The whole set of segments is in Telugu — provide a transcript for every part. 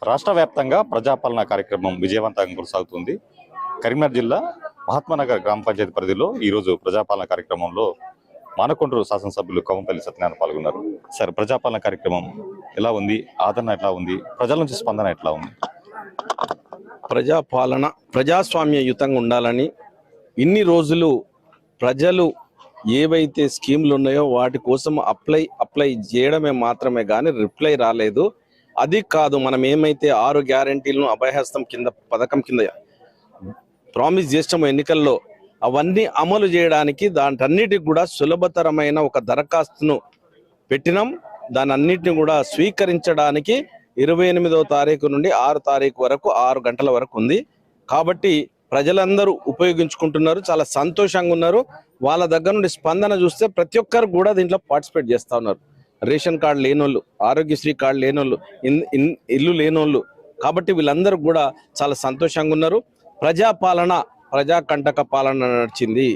రాష్ట్ర వ్యాప్తంగా ప్రజాపాలన కార్యక్రమం విజయవంతంగా కొనసాగుతుంది. కరీంనగర్ జిల్లా మహాత్మానగర్ గ్రామ పంచాయతీ పరిధిలో ఈరోజు ప్రజాపాలన కార్యక్రమంలో మానకొండూరు శాసనసభ్యులు కవంపల్లి సత్యనారాయణ పాల్గొన్నారు. సార్, ప్రజాపాలన కార్యక్రమం ఎలా ఉంది? ఆదరణ ఎట్లా ఉంది? ప్రజల నుంచి స్పందన ఎట్లా ఉంది? ప్రజాపాలన ప్రజాస్వామ్యయుతంగా ఉండాలని ఇన్ని రోజులు ప్రజలు ఏవైతే స్కీములు ఉన్నాయో వాటి కోసం అప్లై చేయడమే మాత్రమే కానీ రిప్లై రాలేదు. అది కాదు, మనం ఏమైతే 6 గ్యారంటీలను అభయహస్తం కింద పథకం కింద ప్రామిస్ చేస్తామో ఎన్నికల్లో అవన్నీ అమలు చేయడానికి దాంటన్నిటికి కూడా సులభతరమైన ఒక దరఖాస్తును పెట్టినాం. దాని అన్నిటిని కూడా స్వీకరించడానికి 28వ తారీఖు నుండి 6 తారీఖు వరకు 6 గంటల వరకు ఉంది. కాబట్టి ప్రజలందరూ ఉపయోగించుకుంటున్నారు, చాలా సంతోషంగా ఉన్నారు. వాళ్ళ దగ్గర నుండి స్పందన చూస్తే ప్రతి ఒక్కరు కూడా దీంట్లో పార్టిసిపేట్ చేస్తూ ఉన్నారు. రేషన్ కార్డు లేనోళ్ళు, ఆరోగ్యశ్రీ కార్డు లేనోళ్ళు, ఇల్లు లేనోళ్ళు, కాబట్టి వీళ్ళందరూ కూడా చాలా సంతోషంగా ఉన్నారు. ప్రజాపాలన ప్రజాకంటక పాలన నడిచింది,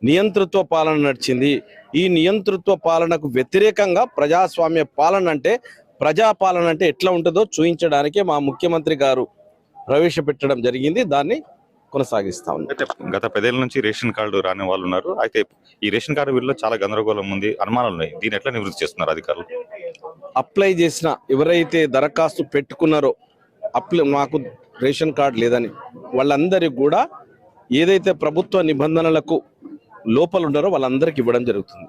నియంతృత్వ పాలన నడిచింది. ఈ నియంతృత్వ పాలనకు వ్యతిరేకంగా ప్రజాస్వామ్య పాలన అంటే ప్రజాపాలన అంటే ఎట్లా ఉంటుందో చూపించడానికి మా ముఖ్యమంత్రి గారు ప్రవేశపెట్టడం జరిగింది. దాన్ని కొనసాగిస్తా ఉంది. గత 10 ఏళ్ల నుంచి రేషన్ కార్డు రాని వాళ్ళు ఉన్నారు. అయితే ఈ రేషన్ కార్డు వీళ్ళలో చాలా గందరగోళం ఉంది, అనుమానాలు ఉన్నాయి. దీన్ని ఎట్లా నివృత్తి చేస్తున్నారు అధికారులు? అప్లై చేసిన ఎవరైతే దరఖాస్తు పెట్టుకున్నారో మాకు రేషన్ కార్డు లేదని వాళ్ళందరికీ కూడా ఏదైతే ప్రభుత్వ నిబంధనలకు లోపల ఉన్నారో వాళ్ళందరికీ ఇవ్వడం జరుగుతుంది.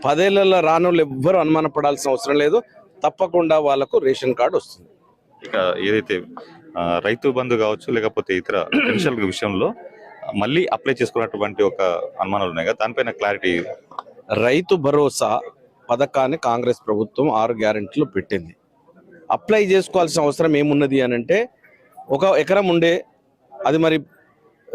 10 ఏళ్లలో రానోళ్ళు ఎవ్వరూ అనుమానపడాల్సిన అవసరం లేదు. తప్పకుండా వాళ్ళకు రేషన్ కార్డు వస్తుంది. ఇక ఏదైతే రైతు బంధు కావచ్చు, లేకపోతే ఇతర పెన్షన్ విషయంలో మళ్ళీ అప్లై చేసుకున్నటువంటి ఒక అనుమానాలు ఉన్నాయి కదా, దానిపైన క్లారిటీ. రైతు భరోసా పథకాన్ని కాంగ్రెస్ ప్రభుత్వం 6 గ్యారెంటీలు పెట్టింది. అప్లై చేసుకోవాల్సిన అవసరం ఏమున్నది అని అంటే, 1 ఎకరం ఉండే అది మరి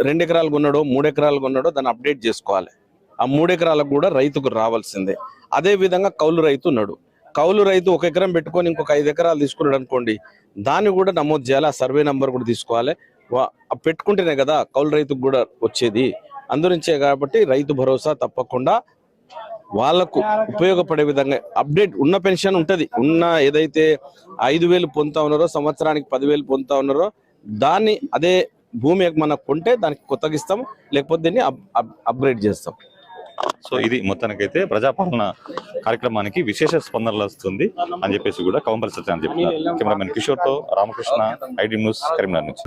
2 ఎకరాలు కొన్నాడో 3 ఎకరాలు కొన్నాడో దాన్ని అప్డేట్ చేసుకోవాలి. ఆ 3 ఎకరాలకు కూడా రైతుకు రావాల్సిందే. అదే విధంగా కౌలు రైతు ఉన్నాడు. కౌలు రైతు 1 ఎకరం పెట్టుకొని ఇంకొక 5 ఎకరాలు తీసుకున్నాడు అనుకోండి, దాన్ని కూడా నమోదు చేయాలి. ఆ సర్వే నంబర్ కూడా తీసుకోవాలి. పెట్టుకుంటేనే కదా కౌలు రైతుకు కూడా వచ్చేది. అందురించే కాబట్టి రైతు భరోసా తప్పకుండా వాళ్లకు ఉపయోగపడే విధంగా అప్డేట్ ఉన్న పెన్షన్ ఉంటుంది. ఉన్న ఏదైతే 5,000 పొందుతా ఉన్నారో, సంవత్సరానికి 10,000 పొందుతా ఉన్నారో, దాన్ని అదే భూమి మనకు కొంటే దానికి కొత్తగా ఇస్తాం, లేకపోతే దీన్ని అప్గ్రేడ్ చేస్తాం. సో ఇది మొత్తానికైతే ప్రజాపాలన కార్యక్రమానికి విశేష స్పందనలు వస్తుంది అని చెప్పేసి కూడా కవంపల్లి సత్యనారాయణ చెప్తున్నారు. కెమెరామెన్ కిషోర్తో రామకృష్ణ, ఐడి న్యూస్, కరీంనగర్ నుంచి.